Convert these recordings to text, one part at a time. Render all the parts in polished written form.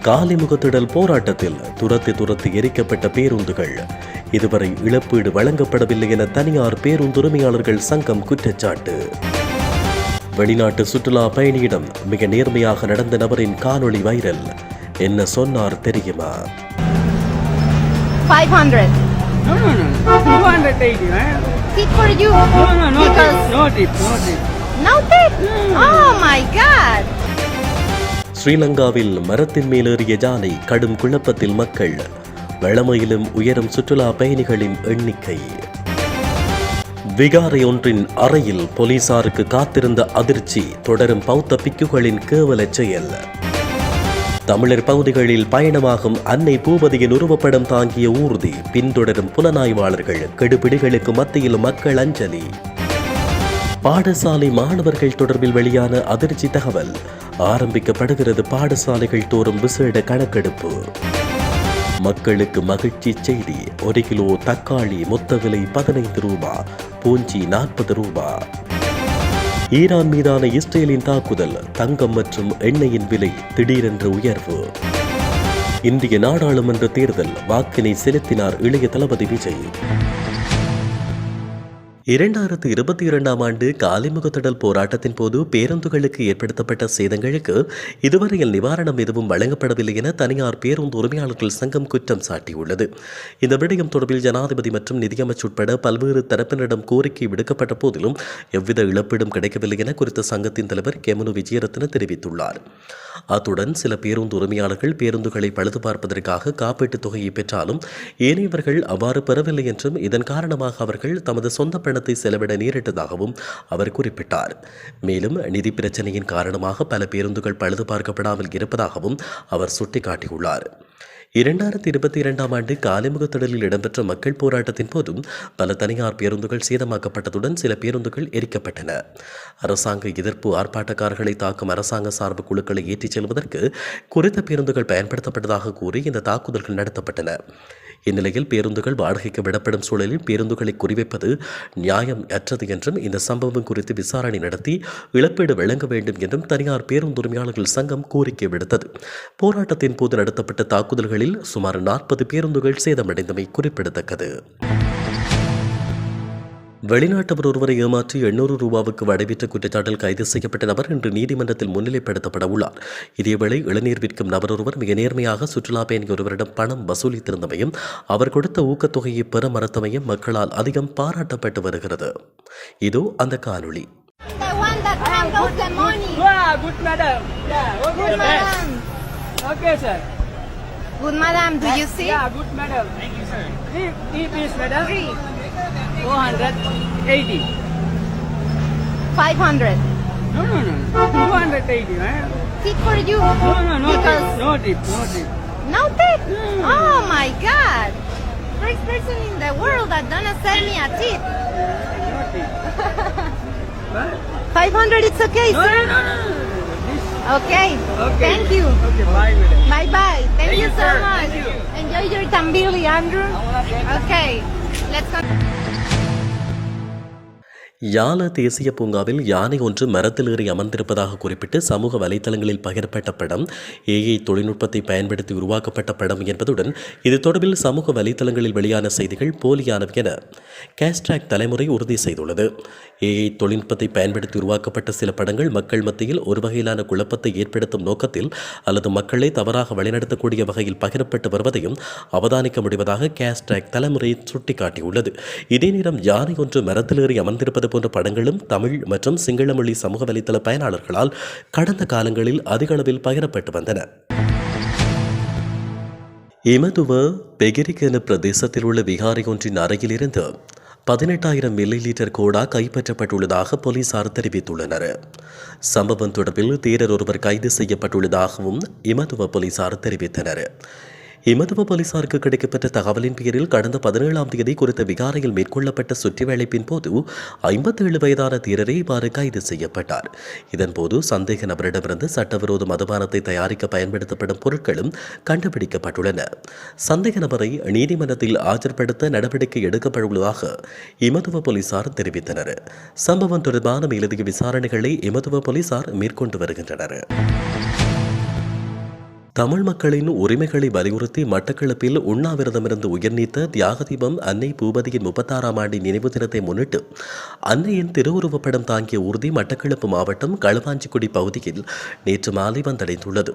காலிமுகத்திடல் போராட்டத்தில் துரத்தி எரிக்கப்பட்ட பேருந்துகள். இதுவரை இழப்பீடு வழங்கப்படவில்லை என தனியார் பேருந்துரிமையாளர்கள் சங்கம் குற்றச்சாட்டு. வெளிநாட்டு சுற்றுலா பயணியிடம் மிக நேர்மையாக நடந்த நபரின் காணொளி வைரல். என்ன சொன்னார் தெரியுமா? 500. No. 280, man. Tip for you. No tip. No tip. No tip? Oh my God. ஸ்ரீலங்காவில் மரத்தின் மேலேறிய யானை, கடும் குழப்பத்தில் மக்கள். வளமையிலும் உயரும் சுற்றுலா பயணிகளின் எண்ணிக்கை. விகாரை ஒன்றின் அறையில் போலீசாருக்கு காத்திருந்த அதிர்ச்சி. தொடரும் பௌத்த பிக்குகளின் கேவல செயல். தமிழர் பகுதிகளில் பயணமாகும் அன்னை பூபதியின் உருவப்படம் தாங்கிய ஊர்தி. பின்தொடரும் புலனாய்வாளர்கள். கெடுபிடிகளுக்கு மத்தியில் மக்கள் அஞ்சலி. பாடசாலை மாணவர்கள் தொடர்பில் வெளியான அதிர்ச்சி தகவல். ஆரம்பிக்கப்படுகிறது பாடசாலைகள் தோறும் விசேட கணக்கெடுப்பு. மக்களுக்கு மகிழ்ச்சி செய்தி. 1 கிலோ தக்காளி மொத்த விலை 15 ரூபாய், பூஞ்சி 40 ரூபாய். ஈரான் மீதான இஸ்ரேலின் தாக்குதல். தங்கம் மற்றும் எண்ணெயின் விலை திடீரென்று உயர்வு. இந்திய நாடாளுமன்ற தேர்தல். வாக்கினை செலுத்தினார் இளைய தளபதி விஜய். 2022ஆம் ஆண்டு காலிமுகத்திடல் போராட்டத்தின் போது பேருந்துகளுக்கு ஏற்படுத்தப்பட்ட சேதங்களுக்கு இதுவரையில் நிவாரணம் எதுவும் வழங்கப்படவில்லை என தனியார் பேருந்து உரிமையாளர்கள் சங்கம் குற்றம் சாட்டியுள்ளது. இந்த விடயம் தொடர்பில் ஜனாதிபதி மற்றும் நிதியமைச்சர் உட்பட பல்வேறு தரப்பினரிடம் கோரிக்கை விடுக்கப்பட்ட போதிலும் எவ்வித இழப்பீடும் கிடைக்கவில்லை என குறித்த சங்கத்தின் தலைவர் கெமனு விஜயரத்ன தெரிவித்துள்ளார். அத்துடன் சில பேருந்து உரிமையாளர்கள் பேருந்துகளை பழுது பார்ப்பதற்காக காப்பீட்டுத் தொகையை பெற்றாலும் ஏனையவர்கள் அவ்வாறு பெறவில்லை என்றும் இதன் காரணமாக அவர்கள் தமது சொந்த பணத்தை செலவிட நேரிட்டதாகவும் அவர் குறிப்பிட்டார். மேலும் நிதி பிரச்சனையின் காரணமாக பல பேருந்துகள் பழுது பார்க்கப்படாமல் இருப்பதாகவும் அவர் சுட்டிக்காட்டியுள்ளார். 2022ஆம் ஆண்டு காலிமுகத்திடலில் இடம்பெற்ற மக்கள் போராட்டத்தின் போதும் பல தனியார் பேருந்துகள் சேதமாக்கப்பட்டதுடன் சில பேருந்துகள் எரிக்கப்பட்டன. அரசாங்க எதிர்ப்பு ஆர்ப்பாட்டக்காரர்களை தாக்கும் அரசாங்க சார்பு குழுக்களை ஏற்றிச் செல்வதற்கு குறித்த பேருந்துகள் பயன்படுத்தப்பட்டதாக கூறி இந்த தாக்குதல்கள் நடத்தப்பட்டன. இந்நிலையில் பேருந்துகள் வாடகைக்கு விடப்படும் சூழலில் பேருந்துகளை குறிவைப்பது நியாயம் அற்றது என்றும் இந்த சம்பவம் குறித்து விசாரணை நடத்தி இழப்பீடு வழங்க வேண்டும் என்றும் தனியார் பேருந்துரிமையாளர்கள் சங்கம் கோரிக்கை விடுத்தது. போராட்டத்தின் போது நடத்தப்பட்ட தாக்குதல்களில் சுமார் 40 பேருந்துகள் சேதமடைந்தமை குறிப்பிடத்தக்கது. வெளிநாட்டவர் ஒருவரை ஏமாற்றி 800 ரூபாவுக்கு வடைவிற்ற குற்றச்சாட்டில் கைது செய்யப்பட்ட நபர் இன்று நீதிமன்றத்தில் முன்னிலைப்படுத்தப்பட உள்ளார். இதேவேளை இளநீர் விற்கும் நபர் ஒருவர் மிக நேர்மையாக சுற்றுலா பயணி ஒருவரிடம் பணம் வசூலித்திருந்தமையும் அவர் கொடுத்த ஊக்கத்தொகையை பெற மறுத்தமையும் மக்களால் அதிகம் பாராட்டப்பட்டு வருகிறது. இதோ அந்த காணொளி. Good madam, do you see? Yeah, good madam. Thank you, sir. Please, madam. 480. 500. No. 280, man. Tip for you. No tip. No tip. No tip? Oh my God. First person in the world that gonna send me a tip. No tip. 500, it's okay, No. sir? Okay. Thank you. Okay, bye, madam. Bye. Thank you so sir. much. Thank you. Enjoy your tambili, Andrew. Okay. Let's go. Yala தேசிய பூங்காவில் யானை ஒன்று மரத்தில் ஏறி அமர்ந்திருப்பதாக குறிப்பிட்டு சமூக வலைதளங்களில் பகிரப்பட்ட படம் ஏஐ தொழில்நுட்பத்தை பயன்படுத்தி உருவாக்கப்பட்ட படம் என்பதுடன் இது தொடர்பில் சமூக வலைதளங்களில் வெளியான செய்திகள் போலியானவை என கேஸ்ட்ராக் தலைமுறை உறுதி செய்துள்ளது. ஏஐ தொழில்நுட்பத்தை பயன்படுத்தி உருவாக்கப்பட்ட சில படங்கள் மக்கள் மத்தியில் ஒரு வகையிலான குழப்பத்தை ஏற்படுத்தும் நோக்கத்தில் அல்லது மக்களை தவறாக வழிநடத்தக்கூடிய வகையில் பகிரப்பட்டு வருவதையும் அவதானிக்க முடிவதாக கேஸ்ட்ராக் தலைமுறை சுட்டிக்காட்டியுள்ளது. இதே நேரம் யானை ஒன்று மரத்தில் ஏறி அமர்ந்திருப்பது போன்ற படங்களும் தமிழ் மற்றும் சிங்கள மொழி சமூக வலைதள பயனாளர்களால் கடந்த காலங்களில் அதிக அளவில் பகிரப்பட்டு வந்தன. இமதுவ பெகிரிகன பிரதேசத்தில் உள்ள விகாரை ஒன்றின் அறையிலிருந்து 18,000 மில்லி லிட்டர் கோடா கைப்பற்றப்பட்டுள்ளதாக போலீசார் தெரிவித்துள்ளனர். சம்பவம் தொடர்பில் தேரர் ஒருவர் கைது செய்யப்பட்டுள்ளதாகவும் இமதுவ போலீசார் தெரிவித்தனர். இமதுவ போலீசாருக்கு கிடைக்கப்பட்ட தகவலின் பேரில் கடந்த 17ஆம் தேதி குறித்த விகாரையில் மேற்கொள்ளப்பட்ட சுற்றிவளைப்பின் போது 57 வயதான தீரரே இவ்வாறு கைது செய்யப்பட்டார். இதன்போது சந்தேக நபரிடமிருந்து சட்டவிரோத மதுபானத்தை தயாரிக்க பயன்படுத்தப்படும் பொருட்களும் கண்டுபிடிக்கப்பட்டுள்ளன. சந்தேக நபரை நீதிமன்றத்தில் ஆஜர்படுத்த நடவடிக்கை எடுக்கப்பட்டுள்ளதாக இமதுவ போலீசார் தெரிவித்தனர். சம்பவம் தொடர்பான மேலதிக விசாரணைகளை இமதுவ போலீசார் மேற்கொண்டு வருகின்றனர். தமிழ் மக்களின் உரிமைகளை வலியுறுத்தி மட்டக்களப்பில் உண்ணாவிரதமிருந்து உயிர்நீத்த தியாகதீபம் அன்னை பூபதியின் 36ஆம் ஆண்டு நினைவு தினத்தை முன்னிட்டு அன்னையின் திருவுருவப்படம் தாங்கிய ஊர்தி மட்டக்களப்பு மாவட்டம் களுவாஞ்சிக்குடி பகுதியில் நேற்று மாலை வந்தடைந்துள்ளது.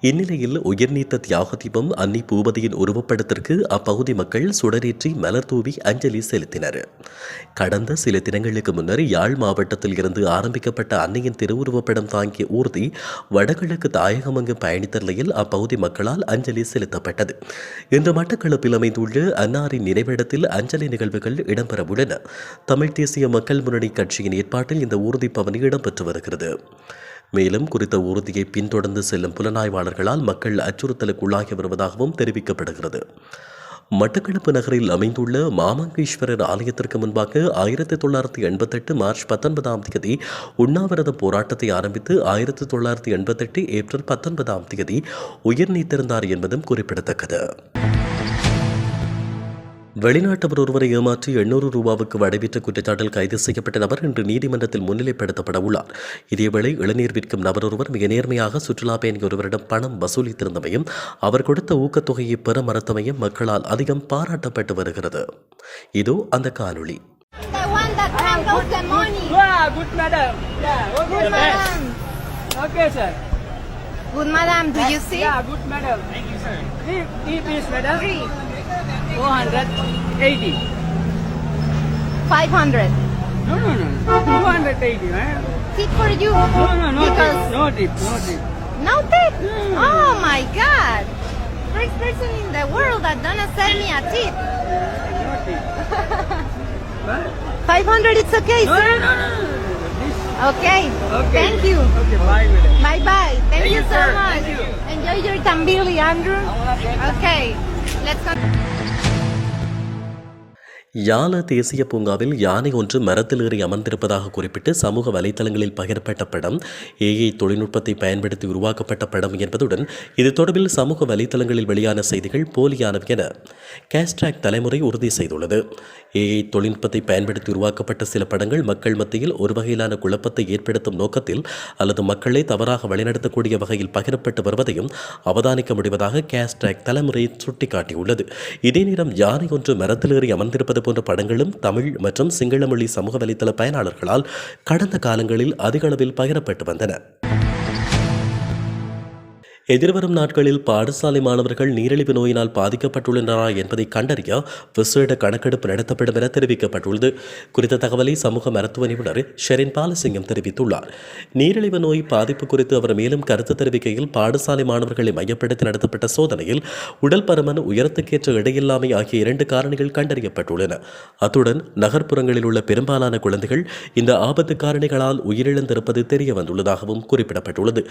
இந்நிலையில் உயிர்நீத்த தியாகதீபம் அன்னை பூபதியின் உருவப்படத்திற்கு அப்பகுதி மக்கள் சுடரேற்றி மலர் தூவி அஞ்சலி செலுத்தினர். கடந்த சில தினங்களுக்கு முன்னர் யாழ் மாவட்டத்தில் இருந்து ஆரம்பிக்கப்பட்ட அன்னையின் திருவுருவப்படம் தாங்கிய ஊர்தி வடகிழக்கு தாயகமங்கு பயணித்த நிலையில் அப்பகுதி மக்களால் அஞ்சலி செலுத்தப்பட்டது. இன்று மட்டக்களப்பில் அமைந்துள்ள அன்னாரின் நினைவிடத்தில் அஞ்சலி நிகழ்வுகள் இடம்பெறவுள்ளன. தமிழ் தேசிய மக்கள் முன்னணி கட்சியின் ஏற்பாட்டில் இந்த ஊர்தி பவனி இடம்பெற்று வருகிறது. மேலும் குறித்த ஊர்தியை பின்தொடர்ந்து செல்லும் புலனாய்வாளர்களால் மக்கள் அச்சுறுத்தலுக்கு உள்ளாகி வருவதாகவும் தெரிவிக்கப்படுகிறது. மட்டக்களப்பு நகரில் அமைந்துள்ள மாமங்கேஸ்வரர் ஆலயத்திற்கு முன்பாக 1988 மார்ச் 19ஆம் தேதி உண்ணாவிரத போராட்டத்தை ஆரம்பித்து 1988 ஏப்ரல் 19ஆம் தேதி உயிர் நீத்திருந்தார் என்பதும் குறிப்பிடத்தக்கது. வெளிநாட்டவர் ஒருவரை ஏமாற்றி 800 ரூபாவுக்கு வடைவிற்ற குற்றச்சாட்டில் கைது செய்யப்பட்ட நபர் இன்று நீதிமன்றத்தில் முன்னிலைப்படுத்தப்பட உள்ளார். இதேவேளை இளநீர் விற்கும் நபர் ஒருவர் மிக நேர்மையாக சுற்றுலா பயணி ஒருவரிடம் பணம் வசூலித்திருந்தமையும் அவர் கொடுத்த ஊக்கத்தொகையை பெற மறுத்தமையும் மக்களால் அதிகம் பாராட்டப்பட்டு வருகிறது. இதோ அந்த காணொளி. The one that handles the money. Wow, good madam. Yeah, okay. Good madam. Okay, sir. Good madam, do you see? Yeah, good madam. Thank you, sir. Three piece, madam. 480. 500. No. 280, man. Tip for you. No Because tip. No tip. no tip. Oh my God. First person in the world that gonna send me a tip. No tip. What? 500, it's okay, No. sir. This. Okay. Okay. Thank you. Okay, bye, madam. Bye. Thank you so sir. much. Thank you. Enjoy your tambili, Andrew. Okay. Let's go. Yala தேசிய பூங்காவில் யானை ஒன்று மரத்தில் ஏறி அமர்ந்திருப்பதாக குறிப்பிட்டு சமூக வலைதளங்களில் பகிரப்பட்ட படம் ஏஐ தொழில்நுட்பத்தை பயன்படுத்தி உருவாக்கப்பட்ட படம் என்பதுடன் இது தொடர்பில் சமூக வலைதளங்களில் வெளியான செய்திகள் போலியானவை என கேஸ்ட்ராக் தலைமுறை உறுதி செய்துள்ளது. ஏஐ தொழில்நுட்பத்தை பயன்படுத்தி உருவாக்கப்பட்ட சில படங்கள் மக்கள் மத்தியில் ஒரு வகையிலான குழப்பத்தை ஏற்படுத்தும் நோக்கத்தில் அல்லது மக்களை தவறாக வழிநடத்தக்கூடிய வகையில் பகிரப்பட்டு வருவதையும் அவதானிக்க முடிவதாக கேஸ்ட்ராக் தலைமுறை சுட்டிக்காட்டியுள்ளது. இதே நேரம் யானை ஒன்று மரத்தில் ஏறி அமர்ந்திருப்பது போன்ற படங்களும் தமிழ் மற்றும் சிங்கள மொழி சமூக வலைதள பயனாளர்களால் கடந்த காலங்களில் அதிக அளவில் பகிரப்பட்டு வந்தன. எதிர்வரும் நாட்களில் பாடசாலை மாணவர்கள் நீரிழிவு நோயினால் பாதிக்கப்பட்டுள்ளனரா என்பதை கண்டறிய விசேட கணக்கெடுப்பு நடத்தப்படும் என தெரிவிக்கப்பட்டுள்ளது. குறித்த தகவலை சமூக மருத்துவ நிபுணர் ஷெரின் பாலசிங்கம் தெரிவித்துள்ளார். நீரிழிவு நோய் பாதிப்பு குறித்து அவர் மேலும் கருத்து தெரிவிக்கையில் பாடசாலை மாணவர்களை மையப்படுத்தி நடத்தப்பட்ட சோதனையில் உடல் பருமன், உயரத்துக்கேற்ற இடையில்லாமை ஆகிய 2 காரணிகள் கண்டறியப்பட்டுள்ளன. அத்துடன் நகர்ப்புறங்களில் உள்ள பெரும்பாலான குழந்தைகள் இந்த ஆபத்து காரணிகளால் உயிரிழந்திருப்பது தெரிய வந்துள்ளதாகவும் குறிப்பிடப்பட்டுள்ளது.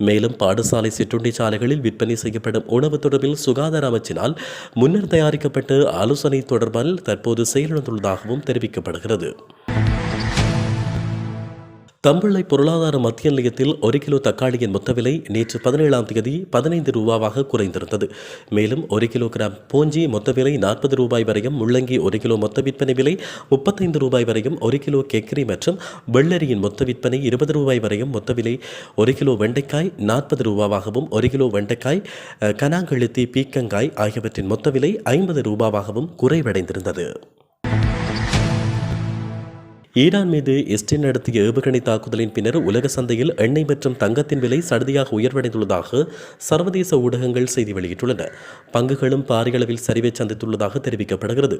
மேலும் பாடசாலை சிற்றுண்டி சாலைகளில் விற்பனை செய்யப்படும் உணவு தொடர்பில் சுகாதார அமைச்சினால் முன்னர் தயாரிக்கப்பட்ட ஆலோசனை தொடர்பால் தற்போது செயலிழந்துள்ளதாகவும் தெரிவிக்கப்படுகிறது. தம்புள்ளை பொருளாதார மத்திய நிலையத்தில் 1 கிலோ தக்காளியின் மொத்த விலை நேற்று 17ஆம் தேதி 15 ரூபாவாக குறைந்திருந்தது. மேலும் 1 கிலோகிராம் போஞ்சி மொத்த விலை 40 ரூபாய் வரையும், முள்ளங்கி 1 கிலோ மொத்த விற்பனை விலை 35 ரூபாய் வரையும், 1 கிலோ கெக்கரி மற்றும் வெள்ளரியின் மொத்த விற்பனை 20 ரூபாய் வரையும், மொத்த விலை 1 கிலோ வெண்டைக்காய் 40 ரூபாவாகவும், 1 கிலோ வெண்டைக்காய், கனாங்கழுத்தி, பீக்கங்காய் ஆகியவற்றின் மொத்த விலை 50 ரூபாவாகவும் குறைவடைந்திருந்தது. ஈரான் மீது இஸ்ரேல் நடத்திய ஏவுகணை தாக்குதலின் பின்னர் உலக சந்தையில் எண்ணெய் மற்றும் தங்கத்தின் விலை சடுதியாக உயர்வடைந்துள்ளதாக சர்வதேச ஊடகங்கள் செய்தி வெளியிட்டுள்ளன. பங்குகளும் பாரிய அளவில் சரிவை சந்தித்துள்ளதாக தெரிவிக்கப்படுகிறது.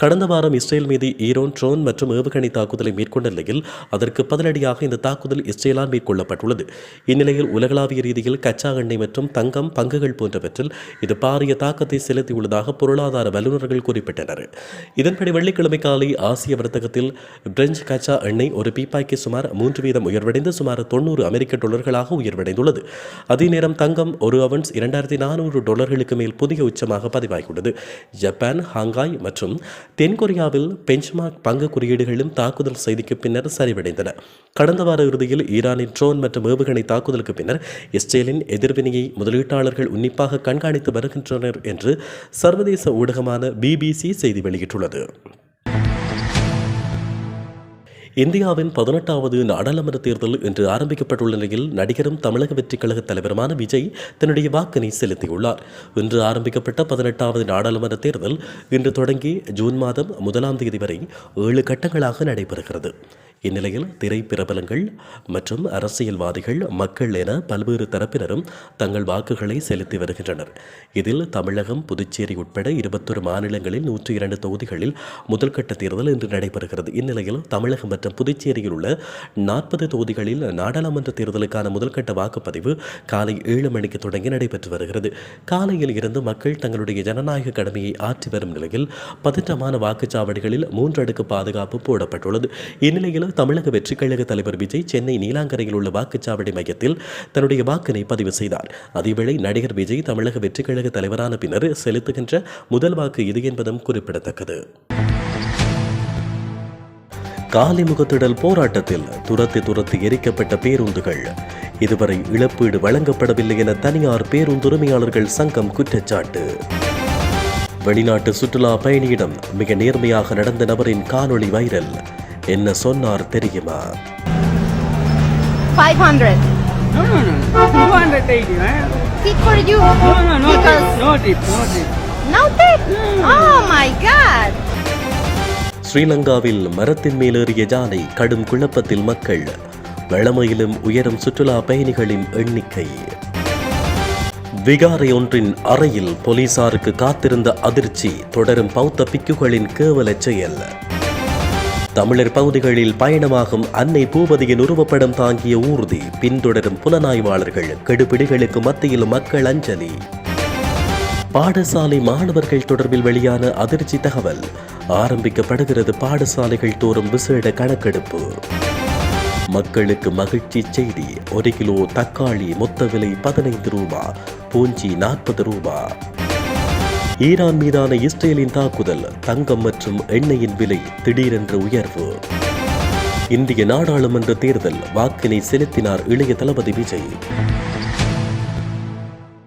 கடந்த வாரம் இஸ்ரேல் மீது ஈரான் ட்ரோன் மற்றும் ஏவுகணை தாக்குதலை மேற்கொண்ட நிலையில் அதற்கு பதிலடியாக இந்த தாக்குதல் இஸ்ரேலால் மேற்கொள்ளப்பட்டுள்ளது. இந்நிலையில் உலகளாவிய ரீதியில் கச்சா எண்ணெய் மற்றும் தங்கம் பங்குகள் போன்றவற்றில் இது பாரிய தாக்கத்தை செலுத்தியுள்ளதாக பொருளாதார வல்லுநர்கள் குறிப்பிட்டனர். இதன்படி வெள்ளிக்கிழமை காலை ஆசிய வர்த்தகத்தில் பிரெஞ்சு கச்சா எண்ணெய் ஒரு பீப்பாய்க்கு சுமார் 3% உயர்வடைந்து சுமார் $90 உயர்வடைந்துள்ளது. அதே நேரம் தங்கம் ஒரு அவுன்ஸ் $2400 மேல் புதிய உச்சமாக பதிவாகியுள்ளது. ஜப்பான், ஹாங்காய் மற்றும் தென்கொரியாவில் பெஞ்ச்மார்க் பங்கு குறியீடுகளும் தாக்குதல் செய்திக்கு பின்னர் சரிவடைந்தன. கடந்த வார இறுதியில் ஈரானின் ட்ரோன் மற்றும் ஏவுகணை தாக்குதலுக்கு பின்னர் இஸ்ரேலின் எதிர்வினையை முதலீட்டாளர்கள் உன்னிப்பாக கண்காணித்து வருகின்றனர் என்று சர்வதேச ஊடகமான BBC செய்தி வெளியிட்டுள்ளது. இந்தியாவின் 18வது நாடாளுமன்ற தேர்தல் இன்று ஆரம்பிக்கப்பட்டுள்ள நிலையில் நடிகரும் தமிழக வெற்றிக் கழக தலைவருமான விஜய் தன்னுடைய வாக்கினை செலுத்தியுள்ளார். இன்று ஆரம்பிக்கப்பட்ட 18வது நாடாளுமன்ற தேர்தல் இன்று தொடங்கி ஜூன் மாதம் 1ஆம் தேதி வரை 7 கட்டங்களாக நடைபெறுகிறது. இந்நிலையில் திரைப்பிரபலங்கள் மற்றும் அரசியல்வாதிகள், மக்கள் என பல்வேறு தரப்பினரும் தங்கள் வாக்குகளை செலுத்தி வருகின்றனர். இதில் தமிழகம், புதுச்சேரி உட்பட 21 மாநிலங்களில் 102 தொகுதிகளில் முதல்கட்ட தேர்தல் இன்று நடைபெறுகிறது. இந்நிலையில் தமிழகம் மற்றும் புதுச்சேரியில் உள்ள 40 தொகுதிகளில் நாடாளுமன்ற தேர்தலுக்கான முதல்கட்ட வாக்குப்பதிவு காலை 7 மணிக்கு தொடங்கி நடைபெற்று வருகிறது. காலையில் இருந்து மக்கள் தங்களுடைய ஜனநாயக கடமையை ஆற்றி வரும் நிலையில் பதற்றமான வாக்குச்சாவடிகளில் 3 அடுக்கு பாதுகாப்பு போடப்பட்டுள்ளது. இந்நிலையில் தமிழக வெற்றிக் கழக தலைவர் விஜய் சென்னை நீலாங்கரையில் உள்ள வாக்குச்சாவடி மையத்தில் தன்னுடைய வாக்கினை பதிவு செய்தார். அதேவேளை நடிகர் விஜய் தமிழக வெற்றிக் கழக தலைவரான பின்னர் செலுத்துகின்ற முதல் வாக்கு இது என்பதும் குறிப்பிடத்தக்கது. காலிமுகத்திடல் போராட்டத்தில் துரத்தி எரிக்கப்பட்ட பேருந்துகள், இதுவரை இழப்பீடு வழங்கப்படவில்லை என தனியார் பேருந்துரிமையாளர்கள் சங்கம் குற்றச்சாட்டு. வெளிநாட்டு சுற்றுலா பயணியிடம் மிக நேர்மையாக நடந்த நபரின் காணொளி வைரல். என்ன சொன்னார் தெரியுமா? 500. No. 280, man. Tip for you. No tip. Because No tip. no tip. Oh my God. ஸ்ரீலங்காவில் மரத்தின் மேலேறிய யானை, கடும் குழப்பத்தில் மக்கள். வளமையிலும் உயரும் சுற்றுலா பயணிகளின் எண்ணிக்கை. விகாரை ஒன்றின் அறையில் போலீசாருக்கு காத்திருந்த அதிர்ச்சி, தொடரும் பௌத்த பிக்குகளின் கேவல செயல். தமிழர் பகுதிகளில் பயணமாகும் அன்னை பூபதியின் உருவப்படம் தாங்கிய ஊர்தி, பின்தொடரும் புலனாய்வாளர்கள், கெடுபிடிகளுக்கு மத்தியில் மக்கள் அஞ்சலி. பாடசாலை மாணவர்கள் தொடர்பில் வெளியான அதிர்ச்சி தகவல். ஆரம்பிக்கப்படுகிறது பாடசாலைகள் தோறும் விசேட கணக்கெடுப்பு. மக்களுக்கு மகிழ்ச்சி செய்தி. 1 கிலோ தக்காளி மொத்த விலை 15 ரூபா, பூஞ்சி 40 ரூபா. ஈரான் மீதான இஸ்ரேலின் தாக்குதல், தங்கம் மற்றும் எண்ணெயின் விலை திடீரென்ற உயர்வு. இந்திய நாடாளுமன்ற தேர்தல், வாக்கினை செலுத்தினார் இளைய தளபதி விஜய்.